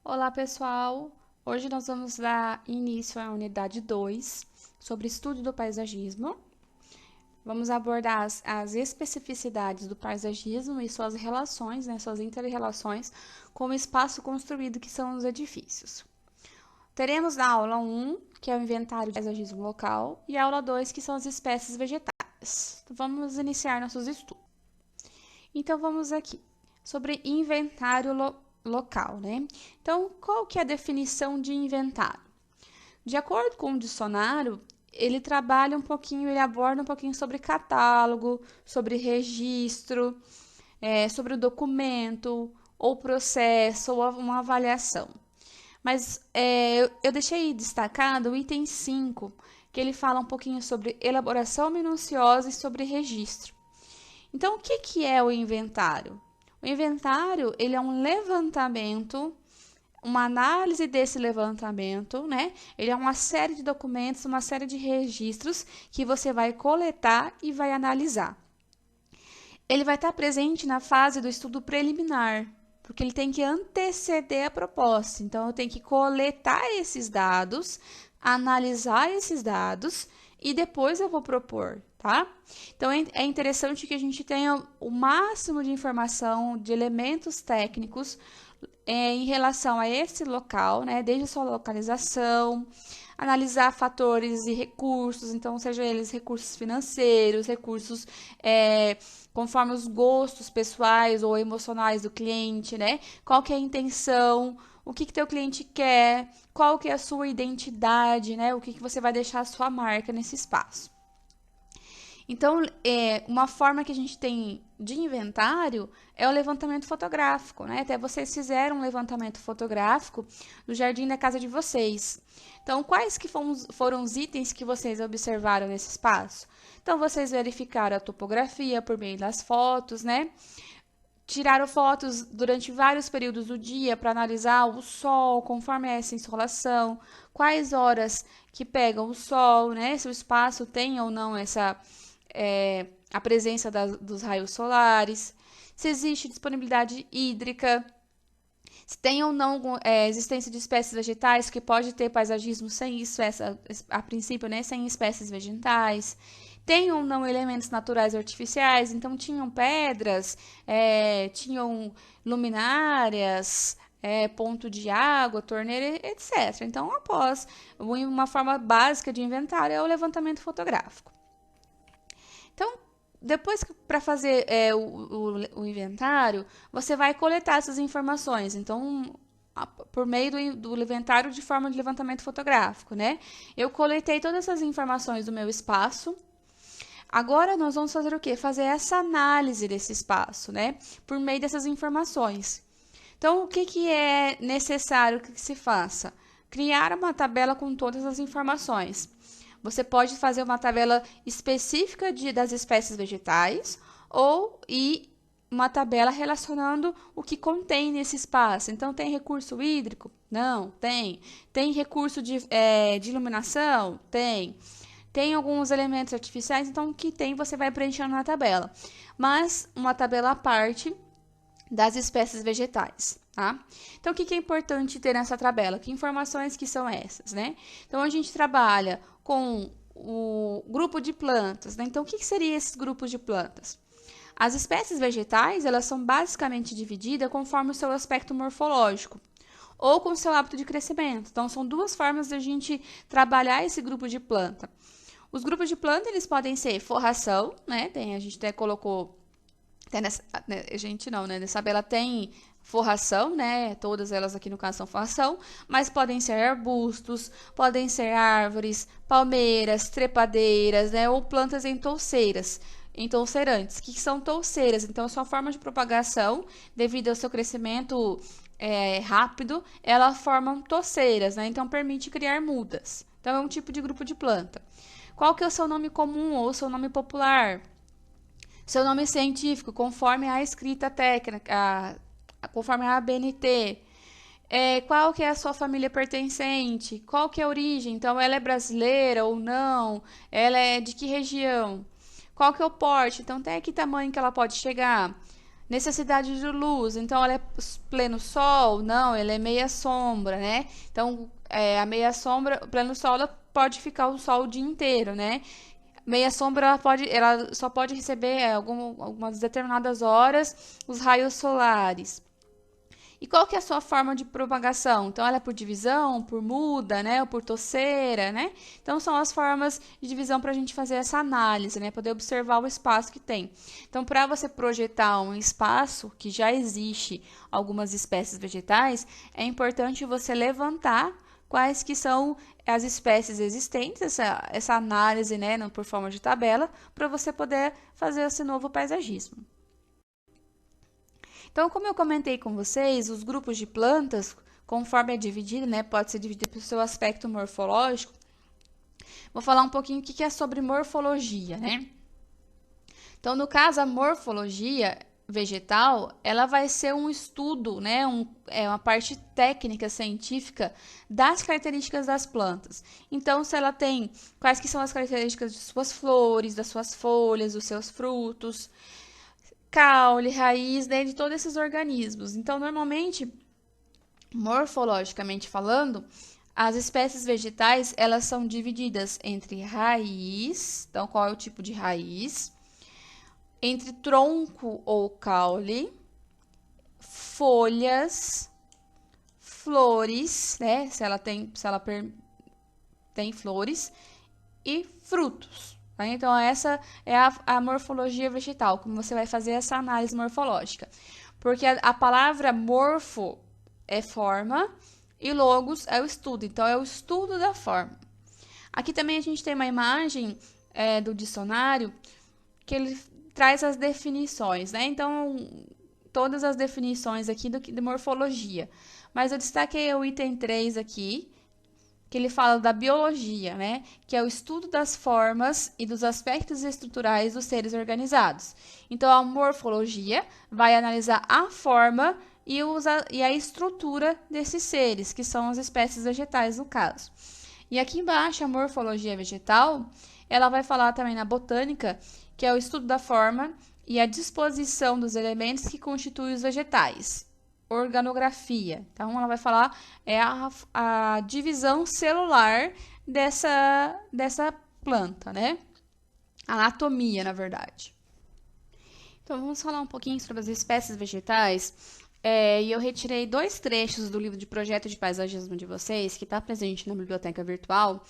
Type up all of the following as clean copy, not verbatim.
Olá, pessoal! Hoje nós vamos dar início à unidade 2 sobre estudo do paisagismo. Vamos abordar as especificidades do paisagismo e suas relações, suas inter-relações com o espaço construído que são os edifícios. Teremos na aula 1, que é o inventário de paisagismo local, e a aula 2, que são as espécies vegetais. Então, vamos iniciar nossos estudos. Então, vamos aqui sobre inventário local, né? Então, qual que é a definição de inventário? De acordo com o dicionário, ele trabalha um pouquinho, ele aborda um pouquinho sobre catálogo, sobre registro, sobre o documento, ou processo, ou uma avaliação. Mas eu deixei destacado o item 5, que ele fala um pouquinho sobre elaboração minuciosa e sobre registro. Então, o que é o inventário? O inventário, ele é um levantamento, uma análise desse levantamento, né? Ele é uma série de documentos, uma série de registros que você vai coletar e vai analisar. Ele vai estar presente na fase do estudo preliminar, porque ele tem que anteceder a proposta. Então, eu tenho que coletar esses dados, analisar esses dados e depois eu vou propor, tá? Então, é interessante que a gente tenha o máximo de informação, de elementos técnicos em relação a esse local, né? Desde a sua localização, analisar fatores e recursos, então, seja eles recursos financeiros, recursos conforme os gostos pessoais ou emocionais do cliente, né? Qual que é a intenção, o que teu cliente quer, qual que é a sua identidade, né? O que você vai deixar a sua marca nesse espaço. Então, uma forma que a gente tem de inventário é o levantamento fotográfico, né? Até vocês fizeram um levantamento fotográfico do jardim da casa de vocês. Então, quais que foram os itens que vocês observaram nesse espaço? Então, vocês verificaram a topografia por meio das fotos, né? Tiraram fotos durante vários períodos do dia para analisar o sol, conforme essa insolação, quais horas que pegam o sol, né? Se o espaço tem ou não a presença dos raios solares, se existe disponibilidade hídrica, se tem ou não existência de espécies vegetais, que pode ter paisagismo sem espécies, a princípio, né, sem espécies vegetais. Tem ou não elementos naturais artificiais, então tinham pedras, tinham luminárias, ponto de água, torneira, etc. Então, após uma forma básica de inventário é o levantamento fotográfico. Então, depois para fazer o inventário, você vai coletar essas informações. Então, por meio do inventário de forma de levantamento fotográfico, né? Eu coletei todas essas informações do meu espaço. Agora, nós vamos fazer o quê? Fazer essa análise desse espaço, né? Por meio dessas informações. Então, o que é necessário que se faça? Criar uma tabela com todas as informações. Você pode fazer uma tabela específica das espécies vegetais e uma tabela relacionando o que contém nesse espaço. Então, tem recurso hídrico? Não, tem. Tem recurso de iluminação? Tem. Tem alguns elementos artificiais? Então, o que tem você vai preenchendo na tabela. Mas, uma tabela à parte das espécies vegetais, tá? Então, o que é importante ter nessa tabela? Que informações que são essas, né? Então, a gente trabalha com o grupo de plantas, né? Então, o que seriam esses grupos de plantas? As espécies vegetais, elas são basicamente divididas conforme o seu aspecto morfológico ou com o seu hábito de crescimento. Então, são duas formas de a gente trabalhar esse grupo de planta. Os grupos de planta, eles podem ser forração, né? A gente até colocou nessa tabela tem forração, né? Todas elas aqui no caso são forração, mas podem ser arbustos, podem ser árvores, palmeiras, trepadeiras, né? Ou plantas entoucerantes, que são touceiras. Então, a sua forma de propagação, devido ao seu crescimento rápido, ela forma touceiras, né? Então, permite criar mudas. Então, é um tipo de grupo de planta. Qual que é o seu nome comum ou seu nome popular? Seu nome científico, conforme a escrita técnica, conforme a ABNT. Qual que é a sua família pertencente? Qual que é a origem? Então, ela é brasileira ou não? Ela é de que região? Qual que é o porte? Então, até que tamanho que ela pode chegar? Necessidade de luz, então ela é pleno sol? Não, ela é meia sombra, né? Então, a meia sombra, pleno sol, ela pode ficar o sol o dia inteiro, né? Meia sombra, ela só pode receber algumas determinadas horas os raios solares. E qual que é a sua forma de propagação? Então, ela é por divisão, por muda, né? Ou por tosseira, né? Então, são as formas de divisão para a gente fazer essa análise, né? Poder observar o espaço que tem. Então, para você projetar um espaço que já existe algumas espécies vegetais, é importante você levantar quais que são as espécies existentes, essa análise, né? Por forma de tabela, para você poder fazer esse novo paisagismo. Então, como eu comentei com vocês, os grupos de plantas, conforme é dividido, né, pode ser dividido pelo seu aspecto morfológico. Vou falar um pouquinho o que é sobre morfologia, né? Então, no caso, a morfologia vegetal, ela vai ser um estudo, né, uma parte técnica, científica das características das plantas. Então, se ela tem, quais que são as características de suas flores, das suas folhas, dos seus frutos, caule, raiz, né, de todos esses organismos. Então, normalmente, morfologicamente falando, as espécies vegetais, elas são divididas entre raiz, então qual é o tipo de raiz, entre tronco ou caule, folhas, flores, né, se ela tem flores, e frutos. Então, essa é a morfologia vegetal, como você vai fazer essa análise morfológica. Porque a palavra morfo é forma e logos é o estudo. Então, é o estudo da forma. Aqui também a gente tem uma imagem do dicionário que ele traz as definições, né? Então, todas as definições aqui de morfologia. Mas eu destaquei o item 3 aqui, que ele fala da biologia, né? Que é o estudo das formas e dos aspectos estruturais dos seres organizados. Então, a morfologia vai analisar a forma e a estrutura desses seres, que são as espécies vegetais, no caso. E aqui embaixo, a morfologia vegetal, ela vai falar também na botânica, que é o estudo da forma e a disposição dos elementos que constituem os vegetais. Organografia. Então, ela vai falar a divisão celular dessa planta, né? Anatomia, na verdade. Então, vamos falar um pouquinho sobre as espécies vegetais. E eu retirei 2 trechos do livro de projeto de paisagismo de vocês, que está presente na biblioteca virtual.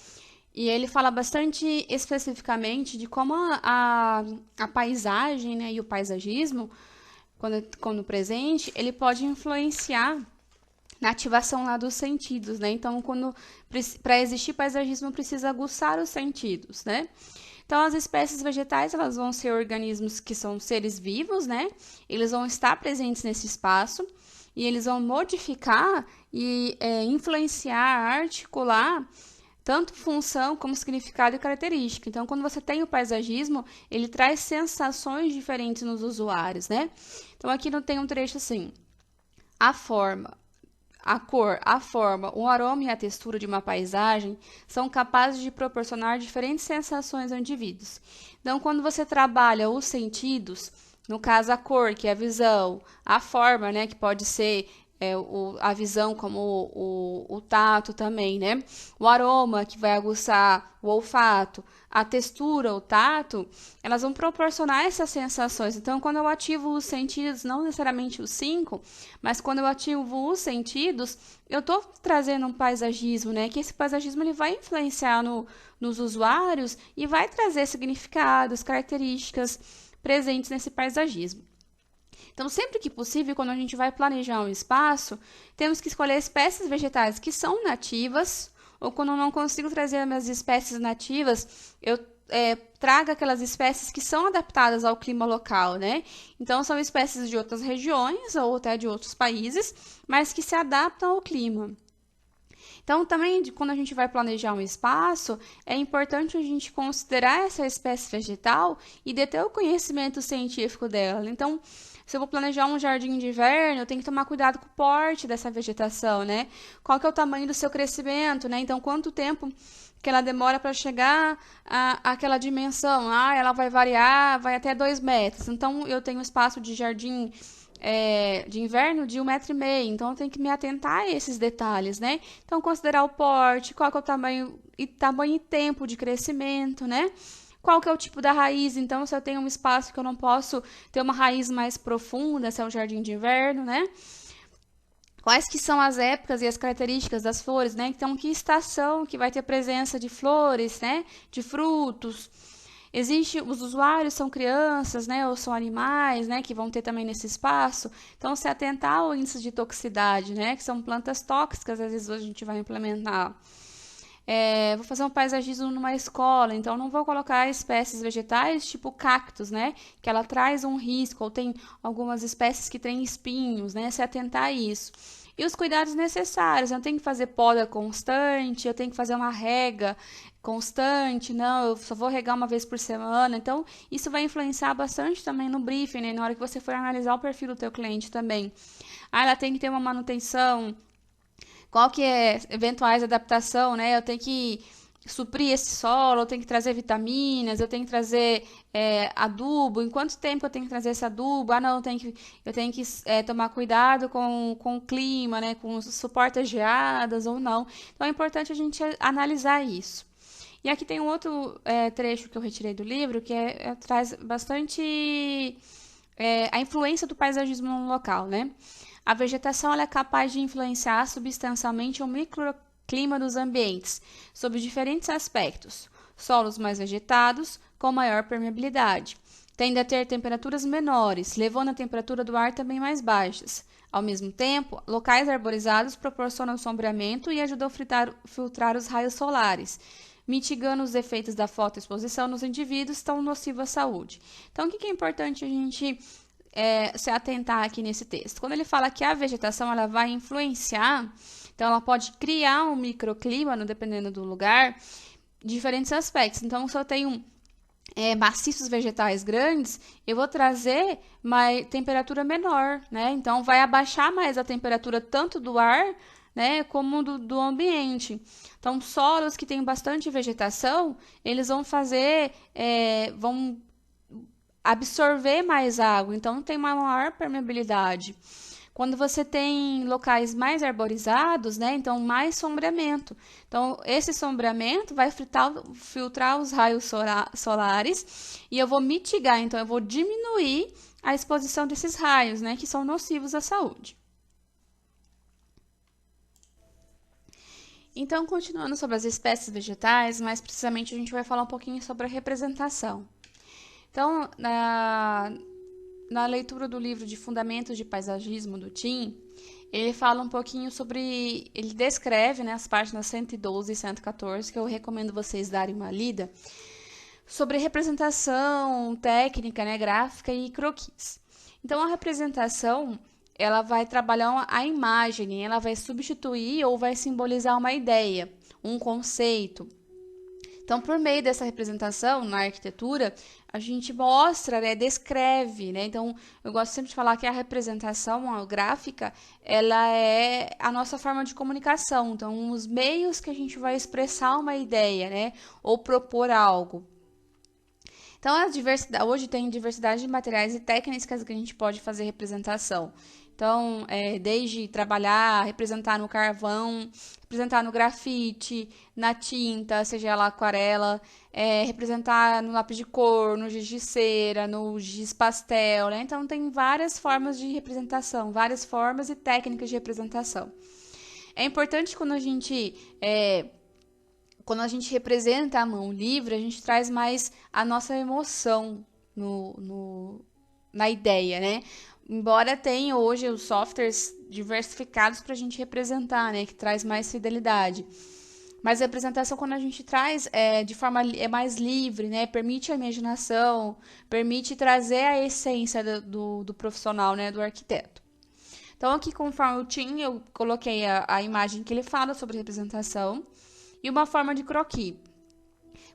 E ele fala bastante especificamente de como a paisagem, né, e o paisagismo, quando presente, ele pode influenciar na ativação lá dos sentidos, né? Então, para existir paisagismo, precisa aguçar os sentidos, né? Então, as espécies vegetais, elas vão ser organismos que são seres vivos, né? Eles vão estar presentes nesse espaço e eles vão modificar e influenciar, articular tanto função como significado e característica. Então, quando você tem o paisagismo, ele traz sensações diferentes nos usuários, né? Então, aqui não tem um trecho assim: a forma, a cor, a forma, o aroma e a textura de uma paisagem são capazes de proporcionar diferentes sensações aos indivíduos. Então, quando você trabalha os sentidos, no caso a cor, que é a visão, a forma, né, que pode ser a visão como o tato também, né? O aroma, que vai aguçar o olfato, a textura, o tato, elas vão proporcionar essas sensações. Então, quando eu ativo os sentidos, não necessariamente os 5, mas quando eu ativo os sentidos, eu estou trazendo um paisagismo, né? Que esse paisagismo ele vai influenciar nos usuários e vai trazer significados, características presentes nesse paisagismo. Então, sempre que possível, quando a gente vai planejar um espaço, temos que escolher espécies vegetais que são nativas, ou quando eu não consigo trazer as minhas espécies nativas, eu trago aquelas espécies que são adaptadas ao clima local, né? Então, são espécies de outras regiões, ou até de outros países, mas que se adaptam ao clima. Então, também, quando a gente vai planejar um espaço, é importante a gente considerar essa espécie vegetal e deter o conhecimento científico dela. Então, Se eu vou planejar um jardim de inverno, eu tenho que tomar cuidado com o porte dessa vegetação, né? Qual que é o tamanho do seu crescimento, né? Então, quanto tempo que ela demora para chegar àquela dimensão? Ah, ela vai variar, vai até 2 metros. Então, eu tenho espaço de jardim de inverno de 1,5 m. Então, eu tenho que me atentar a esses detalhes, né? Então, considerar o porte, qual que é o tamanho e tempo de crescimento, né? Qual que é o tipo da raiz? Então, se eu tenho um espaço que eu não posso ter uma raiz mais profunda, se é um jardim de inverno, né? Quais que são as épocas e as características das flores, né? Então, que estação que vai ter presença de flores, né? De frutos. Os usuários são crianças, né? Ou são animais, né? Que vão ter também nesse espaço. Então, se atentar ao índice de toxicidade, né? Que são plantas tóxicas, às vezes a gente vai implementar. Vou fazer um paisagismo numa escola, então não vou colocar espécies vegetais tipo cactos, né? Que ela traz um risco, ou tem algumas espécies que têm espinhos, né? Se atentar a isso. E os cuidados necessários, eu tenho que fazer poda constante, eu tenho que fazer uma rega constante, não, eu só vou regar uma vez por semana. Então, isso vai influenciar bastante também no briefing, né? Na hora que você for analisar o perfil do teu cliente também. Ah, ela tem que ter uma manutenção. Qual que é eventuais adaptação, né? Eu tenho que suprir esse solo, eu tenho que trazer vitaminas, eu tenho que trazer adubo. Em quanto tempo eu tenho que trazer esse adubo? Ah, não, eu tenho que tomar cuidado com o clima, né? Com suporte às geadas ou não. Então é importante a gente analisar isso. E aqui tem um outro trecho que eu retirei do livro que traz bastante a influência do paisagismo no local, né? A vegetação ela é capaz de influenciar substancialmente o microclima dos ambientes, sob diferentes aspectos. Solos mais vegetados, com maior permeabilidade, tendem a ter temperaturas menores, levando a temperatura do ar também mais baixas. Ao mesmo tempo, locais arborizados proporcionam sombreamento e ajudam a filtrar os raios solares, mitigando os efeitos da fotoexposição nos indivíduos tão nocivos à saúde. Então, o que é importante a gente se atentar aqui nesse texto? Quando ele fala que a vegetação ela vai influenciar, então ela pode criar um microclima, dependendo do lugar, diferentes aspectos. Então, se eu tenho maciços vegetais grandes, eu vou trazer uma temperatura menor, né? Então, vai abaixar mais a temperatura tanto do ar, né, como do ambiente. Então, solos que têm bastante vegetação, eles vão vão absorver mais água, então tem uma maior permeabilidade. Quando você tem locais mais arborizados, né, então mais sombreamento. Então, esse sombreamento vai filtrar os raios solares e eu vou mitigar, então eu vou diminuir a exposição desses raios, né, que são nocivos à saúde. Então, continuando sobre as espécies vegetais, mais precisamente a gente vai falar um pouquinho sobre a representação. Então, na leitura do livro de Fundamentos de Paisagismo do Tim, ele fala um pouquinho sobre, ele descreve, né, as páginas 112 e 114, que eu recomendo vocês darem uma lida, sobre representação técnica, né, gráfica e croquis. Então, a representação, ela vai trabalhar a imagem, ela vai substituir ou vai simbolizar uma ideia, um conceito. Então, por meio dessa representação na arquitetura, a gente mostra, né, descreve, né? Então, eu gosto sempre de falar que a representação gráfica, ela é a nossa forma de comunicação. Então, os meios que a gente vai expressar uma ideia, né, ou propor algo. Então, hoje tem diversidade de materiais e técnicas que a gente pode fazer representação. Então, desde trabalhar, representar no carvão, representar no grafite, na tinta, seja ela aquarela, representar no lápis de cor, no giz de cera, no giz pastel, né? Então, tem várias formas de representação, várias formas e técnicas de representação. É importante quando a gente representa a mão livre, a gente traz mais a nossa emoção na ideia, né? Embora tenha hoje os softwares diversificados para a gente representar, né? Que traz mais fidelidade. Mas a representação, quando a gente traz de forma mais livre, né? Permite a imaginação, permite trazer a essência do profissional, né? Do arquiteto. Então, aqui, conforme eu tinha, eu coloquei a imagem que ele fala sobre representação e uma forma de croquis.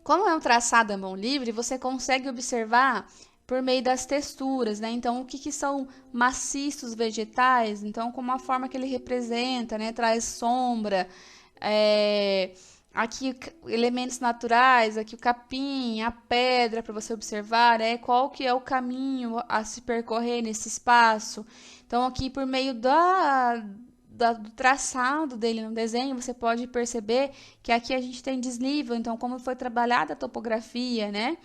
Como é um traçado à mão livre, você consegue observar por meio das texturas, né? Então, o que, que são maciços vegetais? Então, como a forma que ele representa, né? Traz sombra, aqui elementos naturais, aqui o capim, a pedra para você observar, né? Qual que é o caminho a se percorrer nesse espaço. Então, aqui por meio do traçado dele no desenho, você pode perceber que aqui a gente tem desnível, então como foi trabalhada a topografia, né?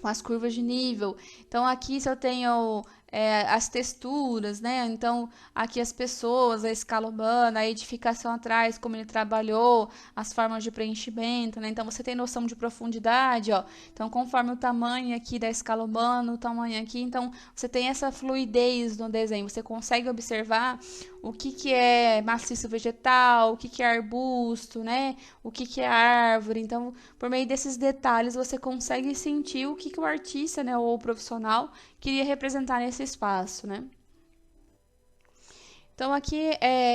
Com as curvas de nível. Então, aqui se eu tenho as texturas, né? Então, aqui as pessoas, a escala humana, a edificação atrás, como ele trabalhou, as formas de preenchimento, né? Então, você tem noção de profundidade, ó. Então, conforme o tamanho aqui da escala humana, o tamanho aqui, então, você tem essa fluidez no desenho. Você consegue observar o que, que é maciço vegetal, o que, que é arbusto, né? O que, que é árvore. Então, por meio desses detalhes, você consegue sentir o que, que o artista, né, ou o profissional queria representar nesse espaço, né? Então, aqui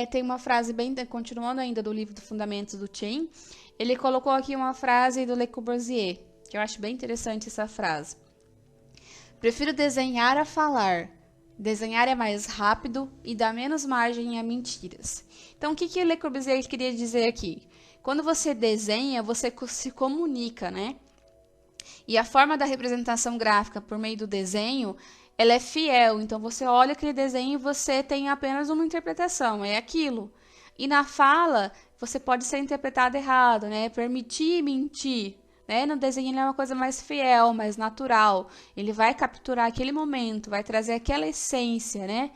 tem uma frase bem, continuando ainda do livro do Fundamentos do Chen, ele colocou aqui uma frase do Le Corbusier, que eu acho bem interessante essa frase. Prefiro desenhar a falar. Desenhar é mais rápido e dá menos margem a mentiras. Então, o que que Le Corbusier queria dizer aqui? Quando você desenha, você se comunica, né? E a forma da representação gráfica por meio do desenho, ela é fiel. Então, você olha aquele desenho e você tem apenas uma interpretação, é aquilo. E na fala, você pode ser interpretado errado, né? Permitir mentir, né? No desenho ele é uma coisa mais fiel, mais natural. Ele vai capturar aquele momento, vai trazer aquela essência, né?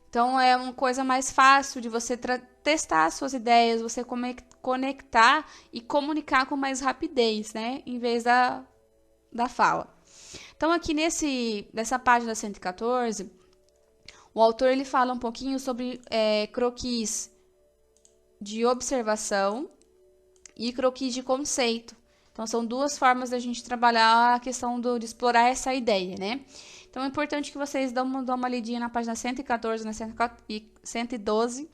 Então, é uma coisa mais fácil de você testar as suas ideias, você conectar e comunicar com mais rapidez, né? Em vez da fala. Então, aqui nessa página 114, o autor ele fala um pouquinho sobre croquis de observação e croquis de conceito. Então, são duas formas da gente trabalhar a questão de explorar essa ideia, né? Então, é importante que vocês dão uma lidinha na página 114 e 112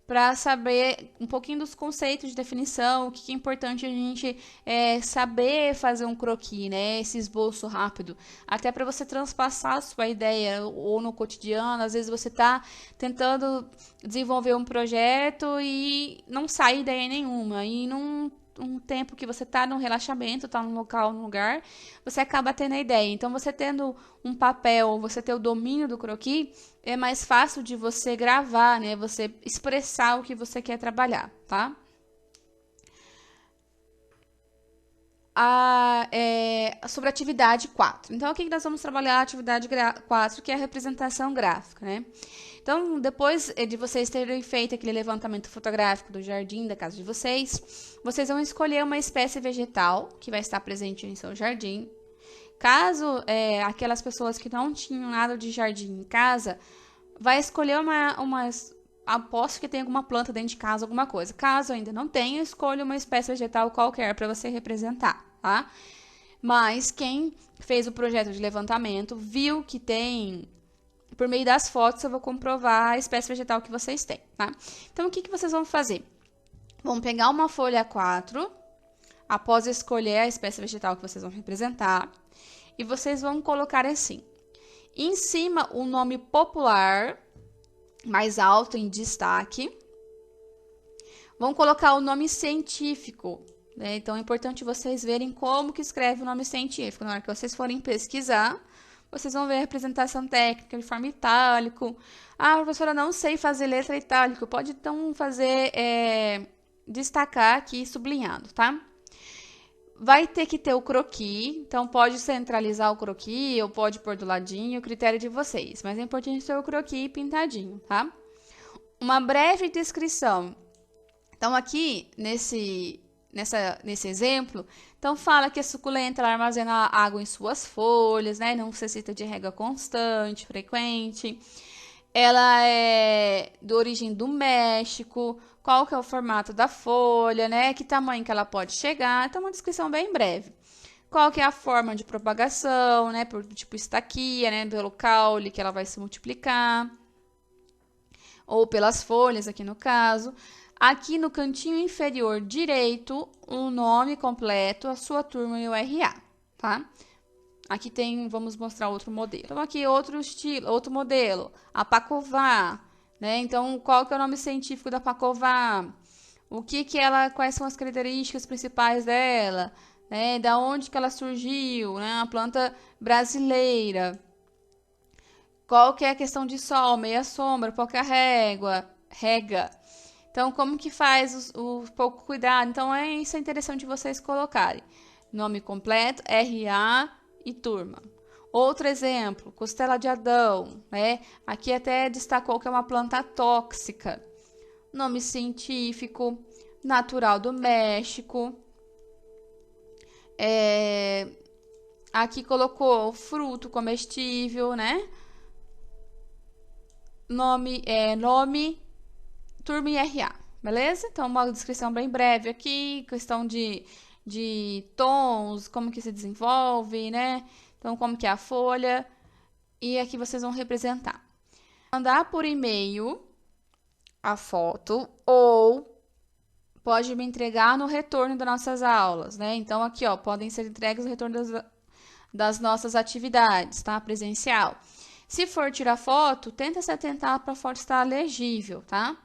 para saber um pouquinho dos conceitos de definição, o que é importante a gente saber fazer um croquis, né? Esse esboço rápido. Até para você transpassar a sua ideia ou no cotidiano, às vezes você está tentando desenvolver um projeto e não sai ideia nenhuma, e não um tempo que você está no relaxamento, está num local, num lugar, você acaba tendo a ideia. Então, você tendo um papel, você ter o domínio do croquis, é mais fácil de você gravar, né? Você expressar o que você quer trabalhar, tá? Sobre a atividade 4. Então, aqui nós vamos trabalhar a atividade 4, que é a representação gráfica, né? Então, depois de vocês terem feito aquele levantamento fotográfico do jardim da casa de vocês, vocês vão escolher uma espécie vegetal que vai estar presente em seu jardim. Caso aquelas pessoas que não tinham nada de jardim em casa, vai escolher aposto que tem alguma planta dentro de casa, alguma coisa. Caso ainda não tenha, escolha uma espécie vegetal qualquer para você representar, tá? Mas quem fez o projeto de levantamento viu que tem, por meio das fotos, eu vou comprovar a espécie vegetal que vocês têm, tá? Então, o que vocês vão fazer? Vão pegar uma folha A4, após escolher a espécie vegetal que vocês vão representar, e vocês vão colocar assim, em cima o nome popular, mais alto em destaque. Vão colocar o nome científico, né? Então, é importante vocês verem como que escreve o nome científico. Na hora que vocês forem pesquisar, vocês vão ver a representação técnica de forma itálico. Ah, professora, não sei fazer letra itálico. Pode, então, fazer, destacar aqui sublinhado, tá? Vai ter que ter o croquis, então pode centralizar o croquis ou pode pôr do ladinho, o critério de vocês. Mas é importante ter o croquis pintadinho, tá? Uma breve descrição. Então, aqui, nesse exemplo, então fala que a suculenta ela armazena água em suas folhas, né? Não necessita de rega constante, frequente. Ela é de origem do México. Qual que é o formato da folha, né? Que tamanho que ela pode chegar. Então, uma descrição bem breve. Qual que é a forma de propagação, né? Por tipo estaquia, né? Pelo caule que ela vai se multiplicar. Ou pelas folhas, aqui no caso. Aqui no cantinho inferior direito, o nome completo, a sua turma e o RA, tá? Aqui tem, vamos mostrar outro modelo. Então, aqui outro estilo, outro modelo, a Pacová, né? Então, qual que é o nome científico da Pacová? O que que ela, quais são as características principais dela, né? Da onde que ela surgiu, né? Uma planta brasileira. Qual que é a questão de sol, meia sombra, qual que é a rega. Então, como que faz o pouco cuidado? Então, isso é interessante vocês colocarem. Nome completo, RA e turma. Outro exemplo, costela de Adão, né? Aqui até destacou que é uma planta tóxica. Nome científico, natural do México. Aqui colocou fruto comestível, né? Nome, turma e RA, beleza? Então, uma descrição bem breve aqui, questão de tons, como que se desenvolve, né? Então, como que é a folha. E aqui vocês vão representar. Mandar por e-mail a foto ou pode me entregar no retorno das nossas aulas, né? Então, aqui, ó, podem ser entregues no retorno das nossas atividades, tá? Presencial. Se for tirar foto, tenta se atentar para a foto estar legível, tá?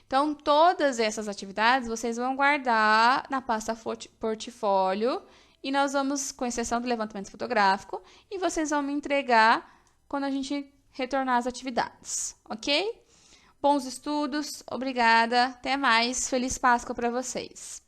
Então, todas essas atividades vocês vão guardar na pasta portfólio e nós vamos, com exceção do levantamento fotográfico, e vocês vão me entregar quando a gente retornar às atividades, ok? Bons estudos, obrigada, até mais, feliz Páscoa para vocês!